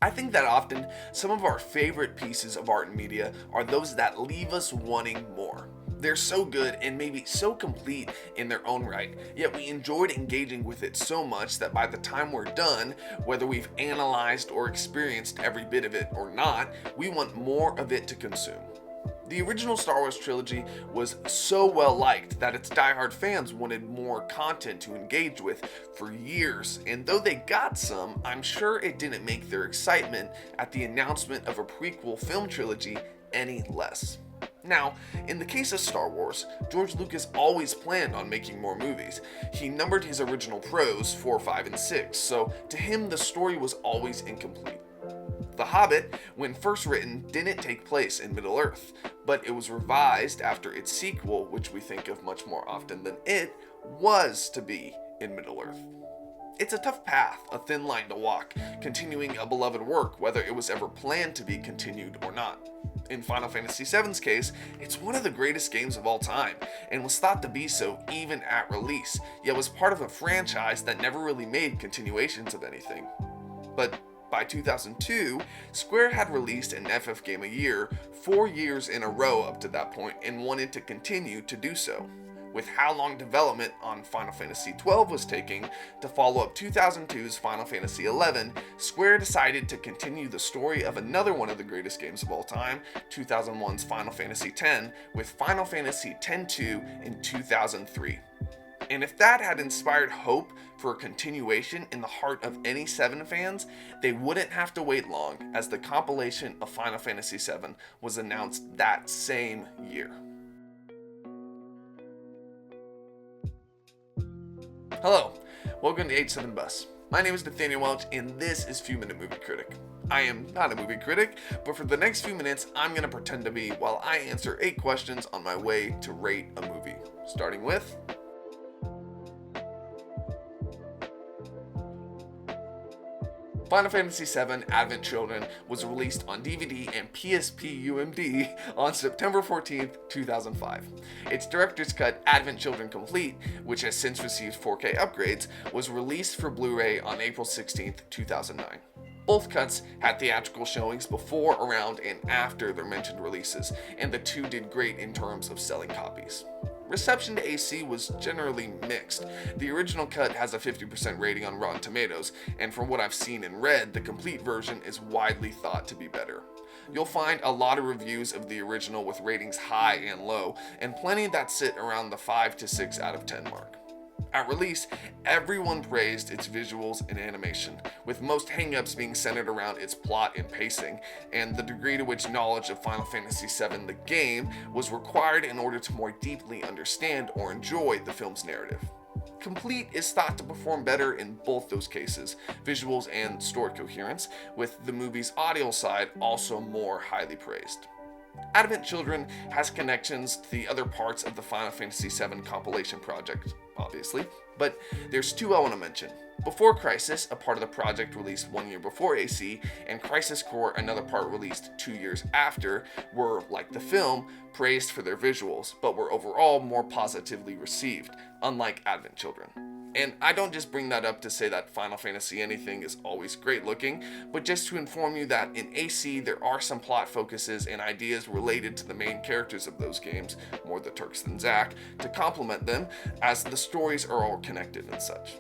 I think that often some of our favorite pieces of art and media are those that leave us wanting more. They're so good and maybe so complete in their own right, yet we enjoyed engaging with it so much that by the time we're done, whether we've analyzed or experienced every bit of it or not, we want more of it to consume. The original Star Wars trilogy was so well liked that its diehard fans wanted more content to engage with for years, and though they got some, I'm sure it didn't make their excitement at the announcement of a prequel film trilogy any less. Now, in the case of Star Wars, George Lucas always planned on making more movies. He numbered his original prose 4, 5, and 6, so to him the story was always incomplete. The Hobbit, when first written, didn't take place in Middle-earth, but it was revised after its sequel, which we think of much more often than it, was to be in Middle-earth. It's a tough path, a thin line to walk, continuing a beloved work, whether it was ever planned to be continued or not. In Final Fantasy VII's case, it's one of the greatest games of all time, and was thought to be so even at release, yet was part of a franchise that never really made continuations of anything. But by 2002, Square had released an FF game a year, 4 years in a row up to that point, and wanted to continue to do so. With how long development on Final Fantasy XII was taking to follow up 2002's Final Fantasy XI, Square decided to continue the story of another one of the greatest games of all time, 2001's Final Fantasy X, with Final Fantasy X-2 in 2003. And if that had inspired hope for a continuation in the heart of any 7 fans, they wouldn't have to wait long, as the compilation of Final Fantasy VII was announced that same year. Hello, welcome to H7 Bus. My name is Nathaniel Welch, and this is Few Minute Movie Critic. I am not a movie critic, but for the next few minutes, I'm going to pretend to be while I answer 8 questions on my way to rate a movie. Starting with, Final Fantasy VII Advent Children was released on DVD and PSP UMD on September 14th, 2005. Its director's cut, Advent Children Complete, which has since received 4K upgrades, was released for Blu-ray on April 16th, 2009. Both cuts had theatrical showings before, around, and after their mentioned releases, and the two did great in terms of selling copies. Reception to AC was generally mixed. The original cut has a 50% rating on Rotten Tomatoes, and from what I've seen and read, the complete version is widely thought to be better. You'll find a lot of reviews of the original with ratings high and low, and plenty that sit around the 5 to 6 out of 10 mark. At release, everyone praised its visuals and animation, with most hangups being centered around its plot and pacing, and the degree to which knowledge of Final Fantasy VII the game was required in order to more deeply understand or enjoy the film's narrative. Complete is thought to perform better in both those cases, visuals and story coherence, with the movie's audio side also more highly praised. Advent Children has connections to the other parts of the Final Fantasy VII compilation project, obviously, but there's 2 I want to mention. Before Crisis, a part of the project released 1 year before AC, and Crisis Core, another part released 2 years after, were, like the film, praised for their visuals, but were overall more positively received, unlike Advent Children. And I don't just bring that up to say that Final Fantasy anything is always great looking, but just to inform you that in AC there are some plot focuses and ideas related to the main characters of those games, more the Turks than Zack, to complement them, as the stories are all connected and such.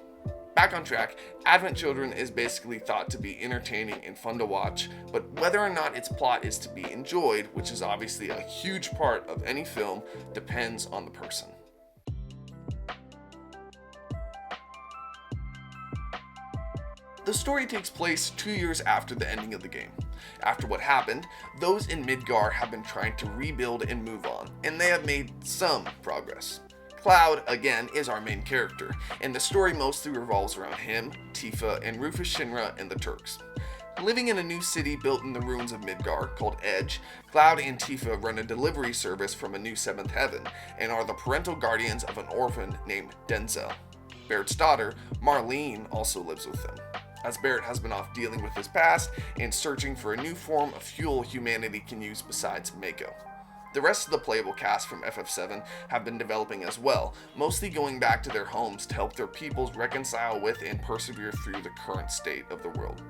Back on track, Advent Children is basically thought to be entertaining and fun to watch, but whether or not its plot is to be enjoyed, which is obviously a huge part of any film, depends on the person. The story takes place 2 years after the ending of the game. After what happened, those in Midgar have been trying to rebuild and move on, and they have made some progress. Cloud, again, is our main character, and the story mostly revolves around him, Tifa, and Rufus Shinra and the Turks. Living in a new city built in the ruins of Midgar, called Edge, Cloud and Tifa run a delivery service from a new 7th heaven, and are the parental guardians of an orphan named Denzel. Barrett's daughter, Marlene, also lives with them, as Barrett has been off dealing with his past and searching for a new form of fuel humanity can use besides Mako. The rest of the playable cast from FF7 have been developing as well, mostly going back to their homes to help their peoples reconcile with and persevere through the current state of the world.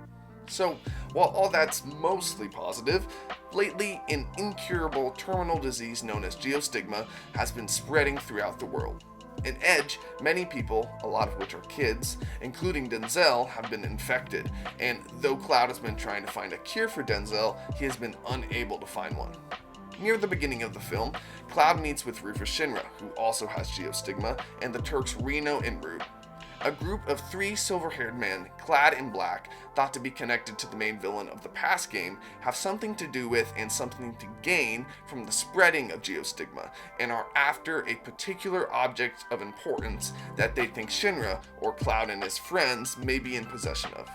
So, while all that's mostly positive, lately an incurable terminal disease known as geostigma has been spreading throughout the world. In Edge, many people, a lot of which are kids, including Denzel, have been infected, and though Cloud has been trying to find a cure for Denzel, he has been unable to find one. Near the beginning of the film, Cloud meets with Rufus Shinra, who also has geostigma, and the Turks Reno and Rude. A group of 3 silver-haired men, clad in black, thought to be connected to the main villain of the past game, have something to do with and something to gain from the spreading of geostigma, and are after a particular object of importance that they think Shinra, or Cloud and his friends, may be in possession of.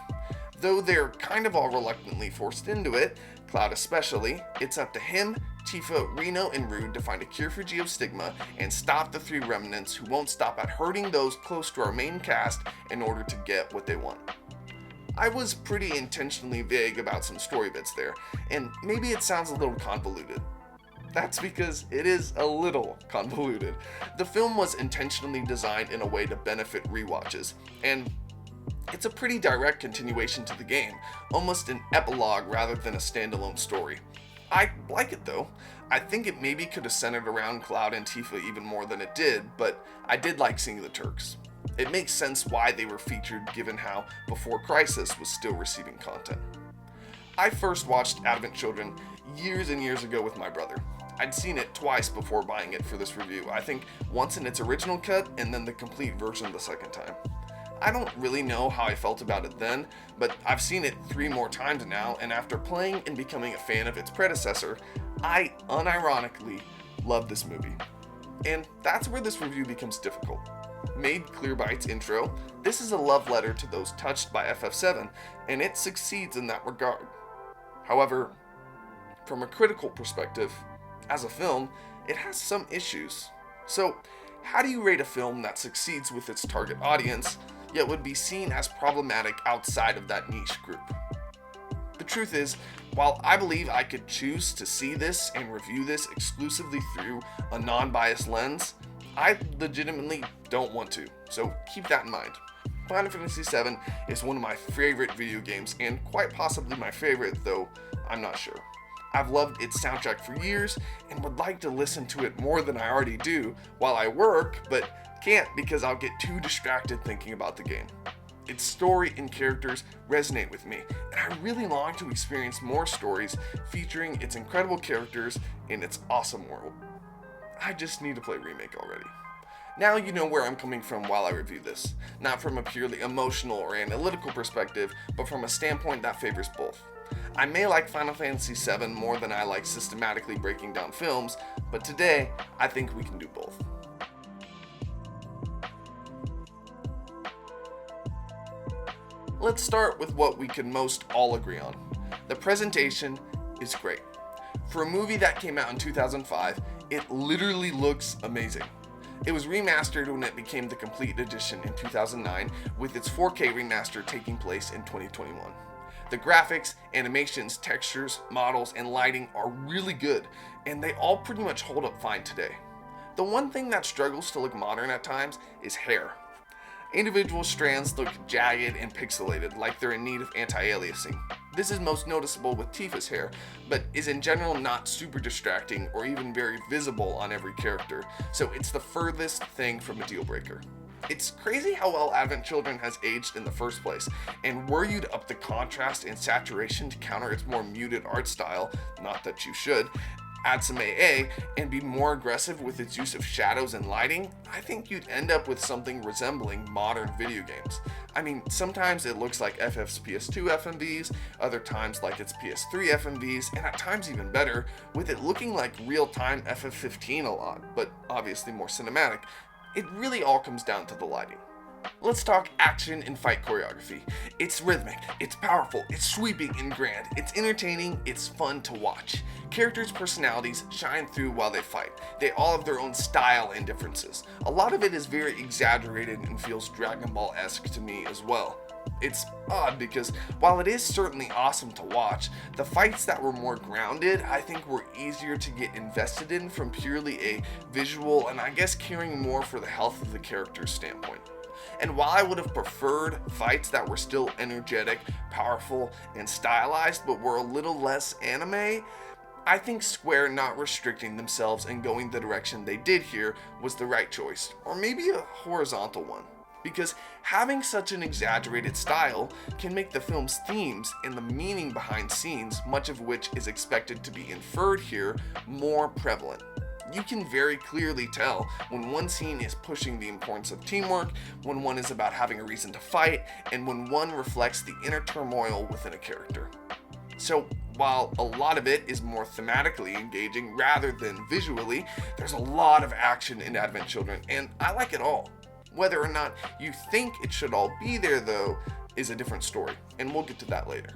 Though they're kind of all reluctantly forced into it, Cloud especially, it's up to him, Tifa, Reno, and Rude to find a cure for geostigma and stop the 3 remnants who won't stop at hurting those close to our main cast in order to get what they want. I was pretty intentionally vague about some story bits there, and maybe it sounds a little convoluted. That's because it is a little convoluted. The film was intentionally designed in a way to benefit rewatches, and it's a pretty direct continuation to the game, almost an epilogue rather than a standalone story. I like it though. I think it maybe could have centered around Cloud and Tifa even more than it did, but I did like seeing the Turks. It makes sense why they were featured given how Before Crisis was still receiving content. I first watched Advent Children years and years ago with my brother. I'd seen it twice before buying it for this review. I think once in its original cut and then the complete version the second time. I don't really know how I felt about it then, but I've seen it 3 more times now, and after playing and becoming a fan of its predecessor, I unironically love this movie. And that's where this review becomes difficult. Made clear by its intro, this is a love letter to those touched by FF7, and it succeeds in that regard. However, from a critical perspective, as a film, it has some issues. So, how do you rate a film that succeeds with its target audience, yet would be seen as problematic outside of that niche group? The truth is, while I believe I could choose to see this and review this exclusively through a non-biased lens, I legitimately don't want to, so keep that in mind. Final Fantasy VII is one of my favorite video games, and quite possibly my favorite, though I'm not sure. I've loved its soundtrack for years and would like to listen to it more than I already do while I work, but can't because I'll get too distracted thinking about the game. Its story and characters resonate with me, and I really long to experience more stories featuring its incredible characters in its awesome world. I just need to play Remake already. Now you know where I'm coming from while I review this, not from a purely emotional or analytical perspective, but from a standpoint that favors both. I may like Final Fantasy VII more than I like systematically breaking down films, but today, I think we can do both. Let's start with what we can most all agree on. The presentation is great. For a movie that came out in 2005, it literally looks amazing. It was remastered when it became the complete edition in 2009, with its 4K remaster taking place in 2021. The graphics, animations, textures, models, and lighting are really good, and they all pretty much hold up fine today. The one thing that struggles to look modern at times is hair. Individual strands look jagged and pixelated, like they're in need of anti-aliasing. This is most noticeable with Tifa's hair, but is in general not super distracting or even very visible on every character, so it's the furthest thing from a deal breaker. It's crazy how well Advent Children has aged in the first place, and were you to up the contrast and saturation to counter its more muted art style, not that you should, add some AA, and be more aggressive with its use of shadows and lighting, I think you'd end up with something resembling modern video games. I mean, sometimes it looks like FF's PS2 FMVs, other times like its PS3 FMVs, and at times even better, with it looking like real-time FF15 a lot, but obviously more cinematic. It really all comes down to the lighting. Let's talk action and fight choreography. It's rhythmic, it's powerful, it's sweeping and grand, it's entertaining, it's fun to watch. Characters' personalities shine through while they fight. They all have their own style and differences. A lot of it is very exaggerated and feels Dragon Ball-esque to me as well. It's odd because while it is certainly awesome to watch, the fights that were more grounded I think were easier to get invested in from purely a visual and I guess caring more for the health of the character's standpoint. And while I would have preferred fights that were still energetic, powerful, and stylized, but were a little less anime, I think Square not restricting themselves and going the direction they did here was the right choice, or maybe a horizontal one. Because having such an exaggerated style can make the film's themes and the meaning behind scenes, much of which is expected to be inferred here, more prevalent. You can very clearly tell when one scene is pushing the importance of teamwork, when one is about having a reason to fight, and when one reflects the inner turmoil within a character. So, while a lot of it is more thematically engaging rather than visually, there's a lot of action in Advent Children, and I like it all. Whether or not you think it should all be there, though, is a different story, and we'll get to that later.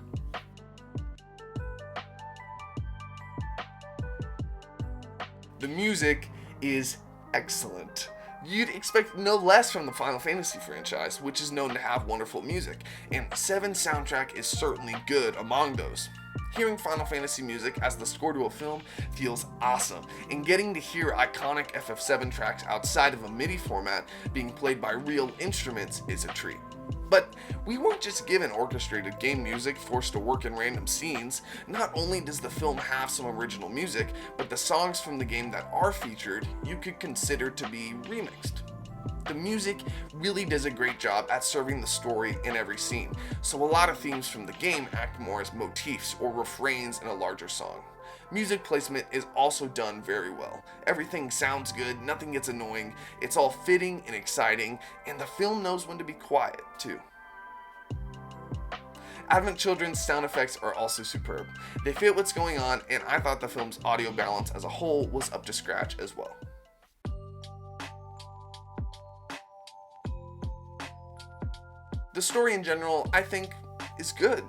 The music is excellent. You'd expect no less from the Final Fantasy franchise, which is known to have wonderful music, and 7's soundtrack is certainly good among those. Hearing Final Fantasy music as the score to a film feels awesome, and getting to hear iconic FF7 tracks outside of a MIDI format being played by real instruments is a treat. But we weren't just given orchestrated game music forced to work in random scenes. Not only does the film have some original music, but the songs from the game that are featured you could consider to be remixed. The music really does a great job at serving the story in every scene, so a lot of themes from the game act more as motifs or refrains in a larger song. Music placement is also done very well. Everything sounds good, nothing gets annoying, it's all fitting and exciting, and the film knows when to be quiet, too. Advent Children's sound effects are also superb. They fit what's going on, and I thought the film's audio balance as a whole was up to scratch as well. The story in general, I think, is good.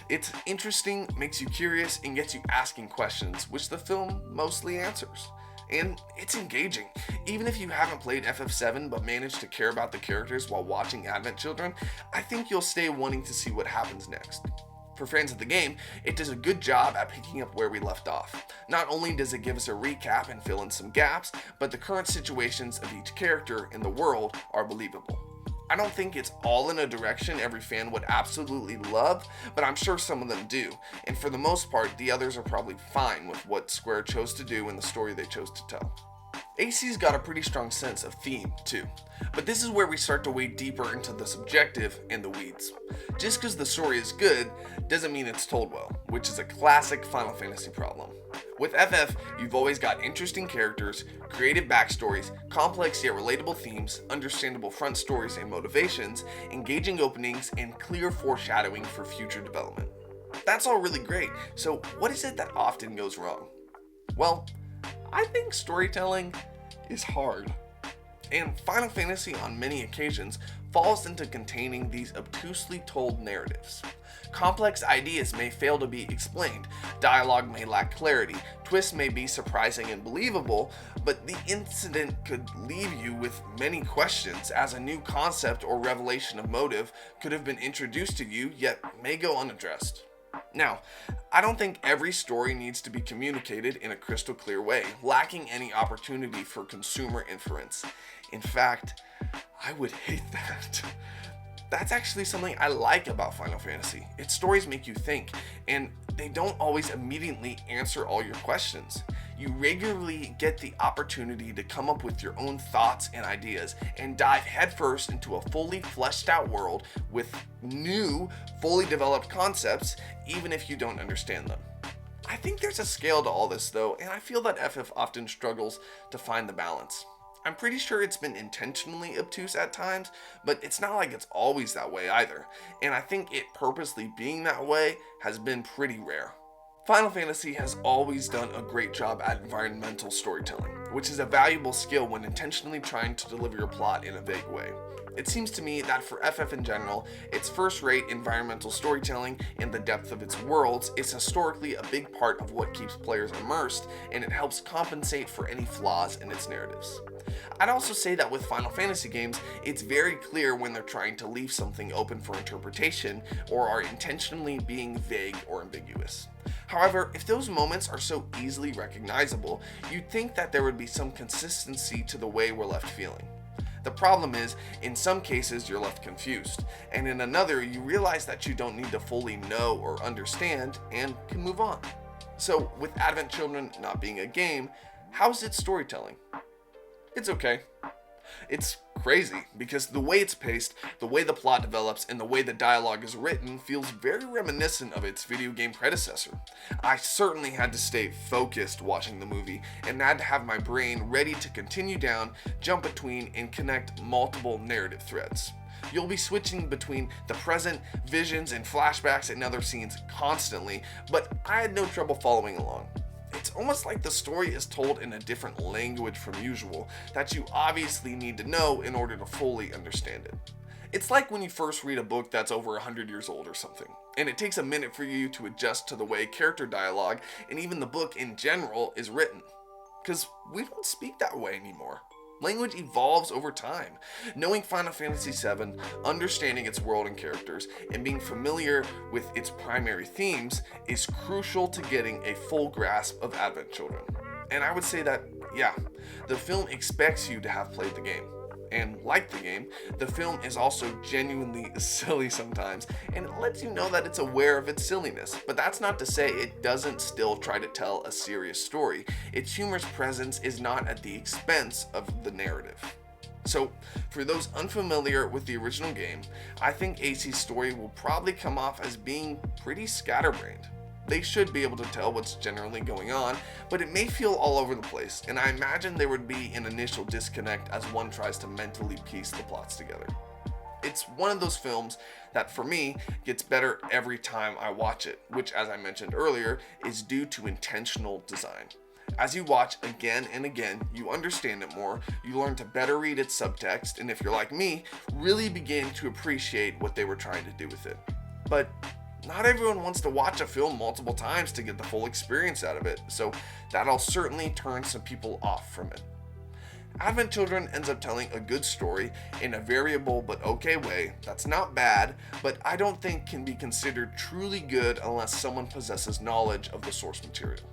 It's interesting, makes you curious, and gets you asking questions, which the film mostly answers. And it's engaging. Even if you haven't played FF7 but managed to care about the characters while watching Advent Children, I think you'll stay wanting to see what happens next. For fans of the game, it does a good job at picking up where we left off. Not only does it give us a recap and fill in some gaps, but the current situations of each character in the world are believable. I don't think it's all in a direction every fan would absolutely love, but I'm sure some of them do, and for the most part, the others are probably fine with what Square chose to do and the story they chose to tell. AC's got a pretty strong sense of theme, too, but this is where we start to wade deeper into the subjective and the weeds. Just because the story is good doesn't mean it's told well, which is a classic Final Fantasy problem. With FF, you've always got interesting characters, creative backstories, complex yet relatable themes, understandable front stories and motivations, engaging openings, and clear foreshadowing for future development. That's all really great, so what is it that often goes wrong? Well, I think storytelling is hard. And Final Fantasy on many occasions falls into containing these obtusely told narratives. Complex ideas may fail to be explained, dialogue may lack clarity, twists may be surprising and believable, but the incident could leave you with many questions as a new concept or revelation of motive could have been introduced to you yet may go unaddressed. Now, I don't think every story needs to be communicated in a crystal clear way, lacking any opportunity for consumer inference. In fact, I would hate that. That's actually something I like about Final Fantasy. Its stories make you think, and they don't always immediately answer all your questions. You regularly get the opportunity to come up with your own thoughts and ideas and dive headfirst into a fully fleshed out world with new, fully developed concepts, even if you don't understand them. I think there's a scale to all this though, and I feel that FF often struggles to find the balance. I'm pretty sure it's been intentionally obtuse at times, but it's not like it's always that way either, and I think it purposely being that way has been pretty rare. Final Fantasy has always done a great job at environmental storytelling, which is a valuable skill when intentionally trying to deliver your plot in a vague way. It seems to me that for FF in general, its first-rate environmental storytelling and the depth of its worlds is historically a big part of what keeps players immersed, and it helps compensate for any flaws in its narratives. I'd also say that with Final Fantasy games, it's very clear when they're trying to leave something open for interpretation or are intentionally being vague or ambiguous. However, if those moments are so easily recognizable, you'd think that there would be some consistency to the way we're left feeling. The problem is, in some cases you're left confused, and in another you realize that you don't need to fully know or understand and can move on. So with Advent Children not being a game, how's its storytelling? It's okay. It's crazy because the way it's paced, the way the plot develops, and the way the dialogue is written feels very reminiscent of its video game predecessor. I certainly had to stay focused watching the movie and had to have my brain ready to continue down, jump between, and connect multiple narrative threads. You'll be switching between the present, visions, and flashbacks and other scenes constantly, but I had no trouble following along. It's almost like the story is told in a different language from usual that you obviously need to know in order to fully understand it. It's like when you first read a book that's over 100 years old or something, and it takes a minute for you to adjust to the way character dialogue and even the book in general is written. Because we don't speak that way anymore. Language evolves over time. Knowing Final Fantasy VII, understanding its world and characters, and being familiar with its primary themes is crucial to getting a full grasp of Advent Children. And I would say that, yeah, the film expects you to have played the game. And like the game, the film is also genuinely silly sometimes, and it lets you know that it's aware of its silliness. But that's not to say it doesn't still try to tell a serious story. Its humorous presence is not at the expense of the narrative. So, for those unfamiliar with the original game, I think AC's story will probably come off as being pretty scatterbrained. They should be able to tell what's generally going on, but it may feel all over the place, and I imagine there would be an initial disconnect as one tries to mentally piece the plots together. It's one of those films that, for me, gets better every time I watch it, which, as I mentioned earlier, is due to intentional design. As you watch again and again, you understand it more, you learn to better read its subtext, and if you're like me, really begin to appreciate what they were trying to do with it. But not everyone wants to watch a film multiple times to get the full experience out of it, so that'll certainly turn some people off from it. Advent Children ends up telling a good story in a variable but okay way that's not bad, but I don't think can be considered truly good unless someone possesses knowledge of the source material.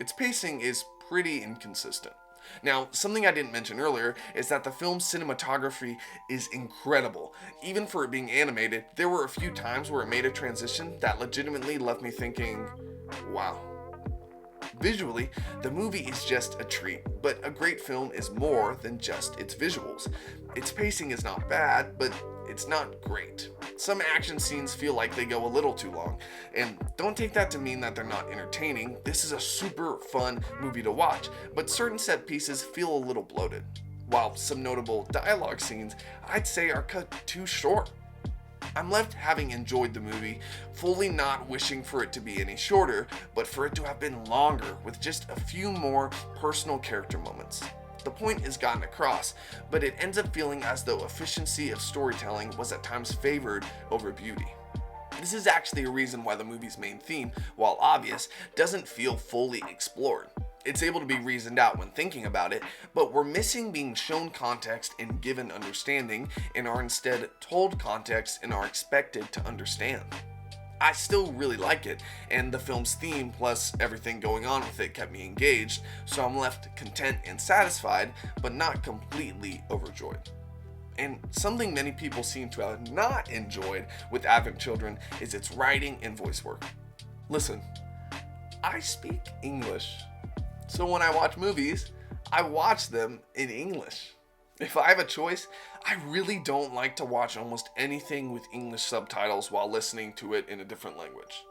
Its pacing is pretty inconsistent. Now, something I didn't mention earlier is that the film's cinematography is incredible. Even for it being animated, there were a few times where it made a transition that legitimately left me thinking, wow. Visually, the movie is just a treat, but a great film is more than just its visuals. Its pacing is not bad, but it's not great. Some action scenes feel like they go a little too long, and don't take that to mean that they're not entertaining. This is a super fun movie to watch, but certain set pieces feel a little bloated, while some notable dialogue scenes I'd say are cut too short. I'm left having enjoyed the movie, fully not wishing for it to be any shorter, but for it to have been longer with just a few more personal character moments. The point is gotten across, but it ends up feeling as though efficiency of storytelling was at times favored over beauty. This is actually a reason why the movie's main theme, while obvious, doesn't feel fully explored. It's able to be reasoned out when thinking about it, but we're missing being shown context and given understanding, and are instead told context and are expected to understand. I still really like it, and the film's theme plus everything going on with it kept me engaged, so I'm left content and satisfied, but not completely overjoyed. And something many people seem to have not enjoyed with Advent Children is its writing and voice work. Listen, I speak English, so when I watch movies, I watch them in English. If I have a choice, I really don't like to watch almost anything with English subtitles while listening to it in a different language.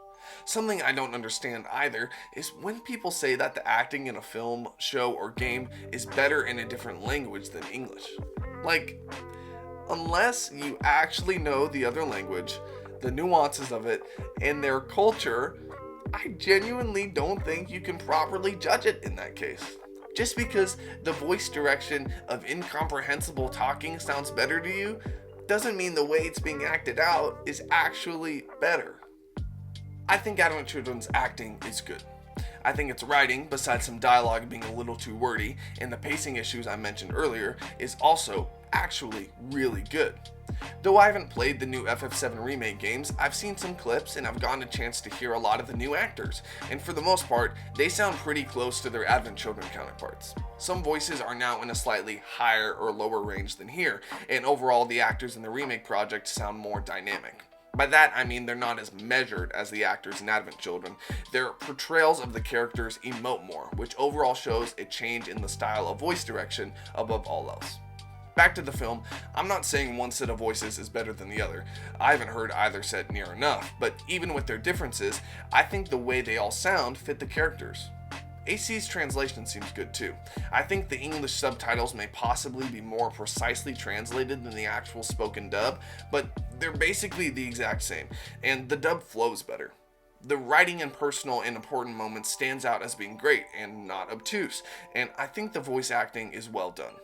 Something I don't understand either is when people say that the acting in a film, show, or game is better in a different language than English. Like, unless you actually know the other language, the nuances of it, and their culture, I genuinely don't think you can properly judge it in that case. Just because the voice direction of incomprehensible talking sounds better to you, doesn't mean the way it's being acted out is actually better. I think Advent Children's acting is good. I think its writing, besides some dialogue being a little too wordy, and the pacing issues I mentioned earlier, is also actually really good. Though I haven't played the new FF7 remake games, I've seen some clips and I've gotten a chance to hear a lot of the new actors, and for the most part, they sound pretty close to their Advent Children counterparts. Some voices are now in a slightly higher or lower range than here, and overall the actors in the remake project sound more dynamic. By that, I mean they're not as measured as the actors in Advent Children. Their portrayals of the characters emote more, which overall shows a change in the style of voice direction above all else. Back to the film, I'm not saying one set of voices is better than the other. I haven't heard either set near enough, but even with their differences, I think the way they all sound fit the characters. AC's translation seems good too. I think the English subtitles may possibly be more precisely translated than the actual spoken dub, but they're basically the exact same, and the dub flows better. The writing in personal and important moments stands out as being great and not obtuse, and I think the voice acting is well done.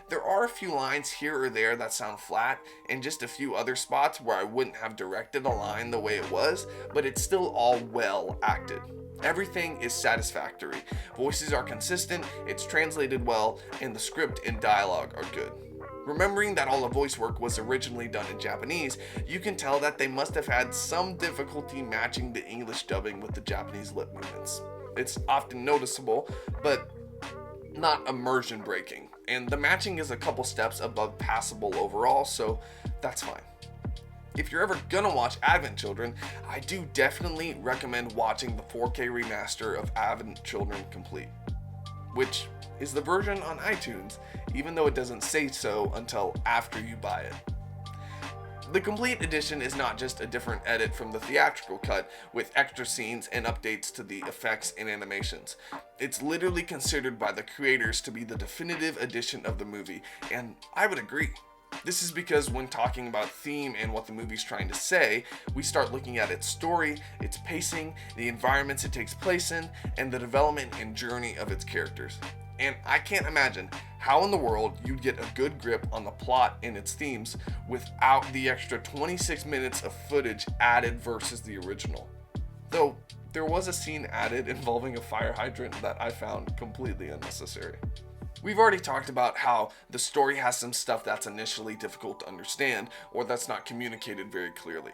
There are a few lines here or there that sound flat, and just a few other spots where I wouldn't have directed a line the way it was, but it's still all well acted. Everything is satisfactory. Voices are consistent, it's translated well, and the script and dialogue are good. Remembering that all the voice work was originally done in Japanese, you can tell that they must have had some difficulty matching the English dubbing with the Japanese lip movements. It's often noticeable, but not immersion breaking, and the matching is a couple steps above passable overall, so that's fine. If you're ever gonna watch Advent Children, I do definitely recommend watching the 4K remaster of Advent Children Complete, which is the version on iTunes, even though it doesn't say so until after you buy it. The complete edition is not just a different edit from the theatrical cut with extra scenes and updates to the effects and animations. It's literally considered by the creators to be the definitive edition of the movie, and I would agree. This is because when talking about theme and what the movie's trying to say, we start looking at its story, its pacing, the environments it takes place in, and the development and journey of its characters. And I can't imagine how in the world you'd get a good grip on the plot and its themes without the extra 26 minutes of footage added versus the original. Though, there was a scene added involving a fire hydrant that I found completely unnecessary. We've already talked about how the story has some stuff that's initially difficult to understand or that's not communicated very clearly.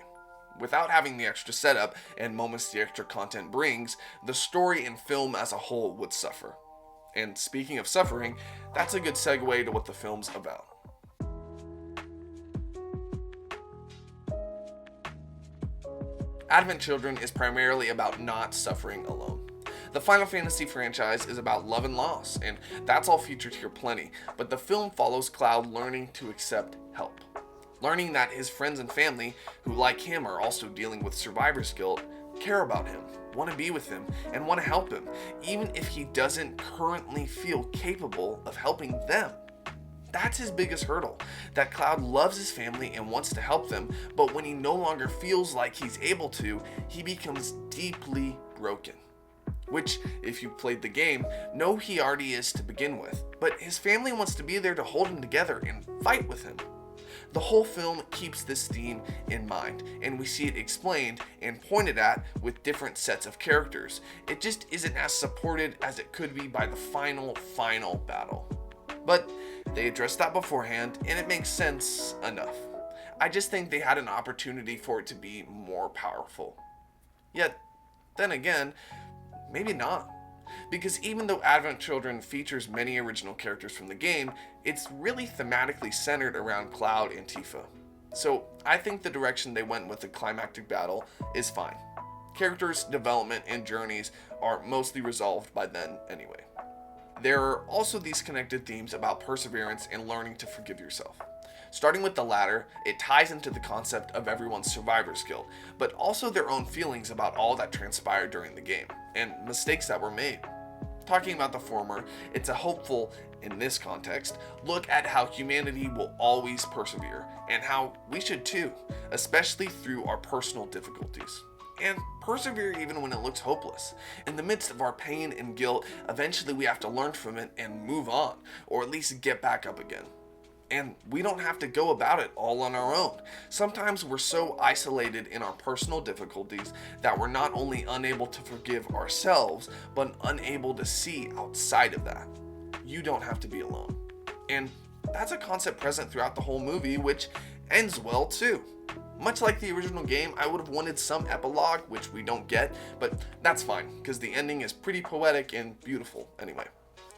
Without having the extra setup and moments the extra content brings, the story and film as a whole would suffer. And speaking of suffering, that's a good segue to what the film's about. Advent Children is primarily about not suffering alone. The Final Fantasy franchise is about love and loss, and that's all featured here plenty, but the film follows Cloud learning to accept help. Learning that his friends and family, who like him are also dealing with survivor's guilt, care about him, want to be with him, and want to help him, even if he doesn't currently feel capable of helping them. That's his biggest hurdle, that Cloud loves his family and wants to help them, but when he no longer feels like he's able to, he becomes deeply broken. Which, if you played the game, know he already is to begin with, but his family wants to be there to hold him together and fight with him. The whole film keeps this theme in mind, and we see it explained and pointed at with different sets of characters. It just isn't as supported as it could be by the final battle. But they addressed that beforehand, and it makes sense enough. I just think they had an opportunity for it to be more powerful. Yet, then again, maybe not. Because even though Advent Children features many original characters from the game, it's really thematically centered around Cloud and Tifa. So I think the direction they went with the climactic battle is fine. Characters' development and journeys are mostly resolved by then anyway. There are also these connected themes about perseverance and learning to forgive yourself. Starting with the latter, it ties into the concept of everyone's survivor's guilt, but also their own feelings about all that transpired during the game, and mistakes that were made. Talking about the former, it's a hopeful, in this context, look at how humanity will always persevere, and how we should too, especially through our personal difficulties. And persevere even when it looks hopeless. In the midst of our pain and guilt, eventually we have to learn from it and move on, or at least get back up again. And we don't have to go about it all on our own. Sometimes we're so isolated in our personal difficulties that we're not only unable to forgive ourselves, but unable to see outside of that. You don't have to be alone. And that's a concept present throughout the whole movie, which ends well too. Much like the original game, I would have wanted some epilogue, which we don't get, but that's fine, because the ending is pretty poetic and beautiful anyway.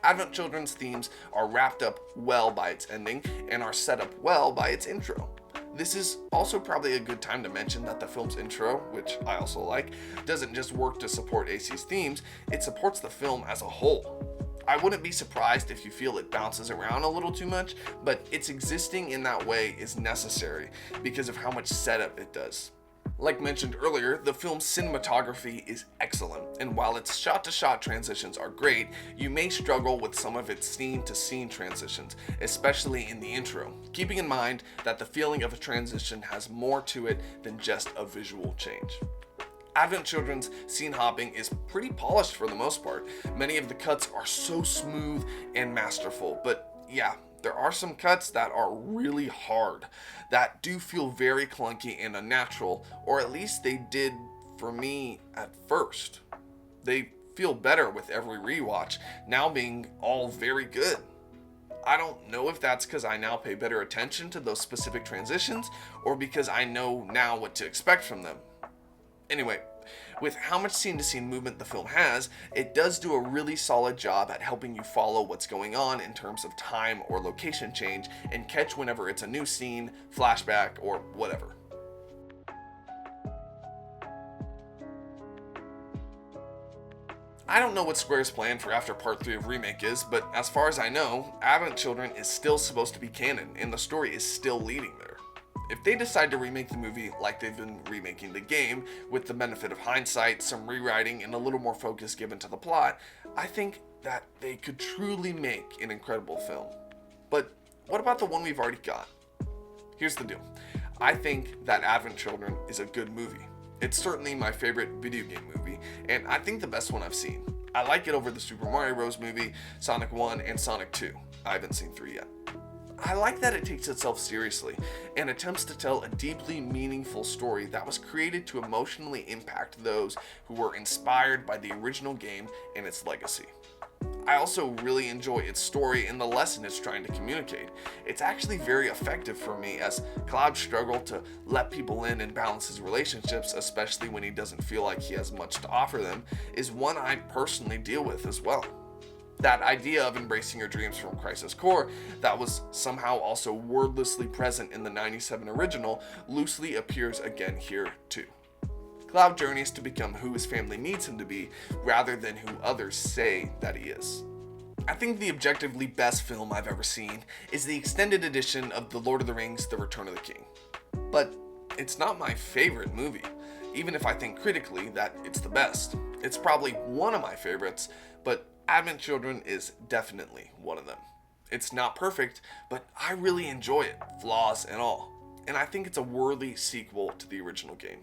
Advent Children's themes are wrapped up well by its ending, and are set up well by its intro. This is also probably a good time to mention that the film's intro, which I also like, doesn't just work to support AC's themes, it supports the film as a whole. I wouldn't be surprised if you feel it bounces around a little too much, but its existing in that way is necessary because of how much setup it does. Like mentioned earlier, the film's cinematography is excellent, and while its shot-to-shot transitions are great, you may struggle with some of its scene-to-scene transitions, especially in the intro, keeping in mind that the feeling of a transition has more to it than just a visual change. Advent Children's scene hopping is pretty polished for the most part. Many of the cuts are so smooth and masterful, but yeah, there are some cuts that are really hard, that do feel very clunky and unnatural, or at least they did for me at first. They feel better with every rewatch, now being all very good. I don't know if that's because I now pay better attention to those specific transitions, or because I know now what to expect from them. Anyway, with how much scene-to-scene movement the film has, it does do a really solid job at helping you follow what's going on in terms of time or location change and catch whenever it's a new scene, flashback, or whatever. I don't know what Square's plan for after Part 3 of Remake is, but as far as I know, Advent Children is still supposed to be canon, and the story is still leading there. If they decide to remake the movie like they've been remaking the game, with the benefit of hindsight, some rewriting, and a little more focus given to the plot, I think that they could truly make an incredible film. But what about the one we've already got? Here's the deal. I think that Advent Children is a good movie. It's certainly my favorite video game movie, and I think the best one I've seen. I like it over the Super Mario Bros. Movie, Sonic 1, and Sonic 2. I haven't seen 3 yet. I like that it takes itself seriously and attempts to tell a deeply meaningful story that was created to emotionally impact those who were inspired by the original game and its legacy. I also really enjoy its story and the lesson it's trying to communicate. It's actually very effective for me, as Cloud's struggle to let people in and balance his relationships, especially when he doesn't feel like he has much to offer them, is one I personally deal with as well. That idea of embracing your dreams from Crisis Core that was somehow also wordlessly present in the 97 original loosely appears again here too. Cloud journeys to become who his family needs him to be rather than who others say that he is. I think the objectively best film I've ever seen is the extended edition of The Lord of the Rings: The Return of the King. But it's not my favorite movie, even if I think critically that it's the best. It's probably one of my favorites, but Advent Children is definitely one of them. It's not perfect, but I really enjoy it, flaws and all. And I think it's a worthy sequel to the original game.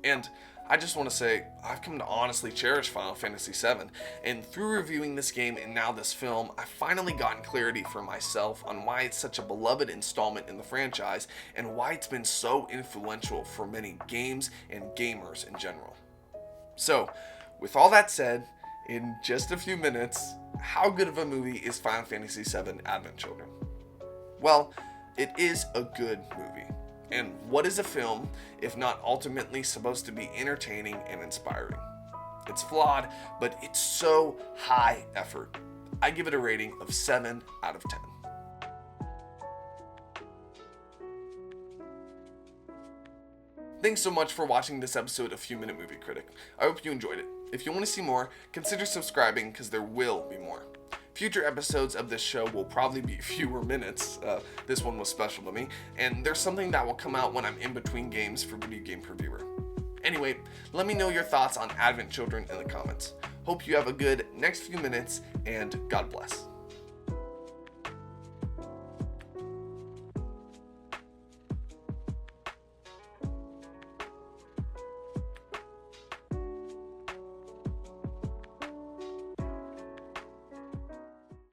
And I just want to say, I've come to honestly cherish Final Fantasy VII, and through reviewing this game and now this film, I've finally gotten clarity for myself on why it's such a beloved installment in the franchise, and why it's been so influential for many games and gamers in general. So, with all that said, in just a few minutes, how good of a movie is Final Fantasy VII Advent Children? Well, it is a good movie. And what is a film if not ultimately supposed to be entertaining and inspiring? It's flawed, but it's so high effort. I give it a rating of 7 out of 10. Thanks so much for watching this episode of Few Minute Movie Critic. I hope you enjoyed it. If you want to see more, consider subscribing because there will be more. Future episodes of this show will probably be fewer minutes. This one was special to me, and there's something that will come out when I'm in between games for Video Game Previewer. Anyway, let me know your thoughts on Advent Children in the comments. Hope you have a good next few minutes, and God bless.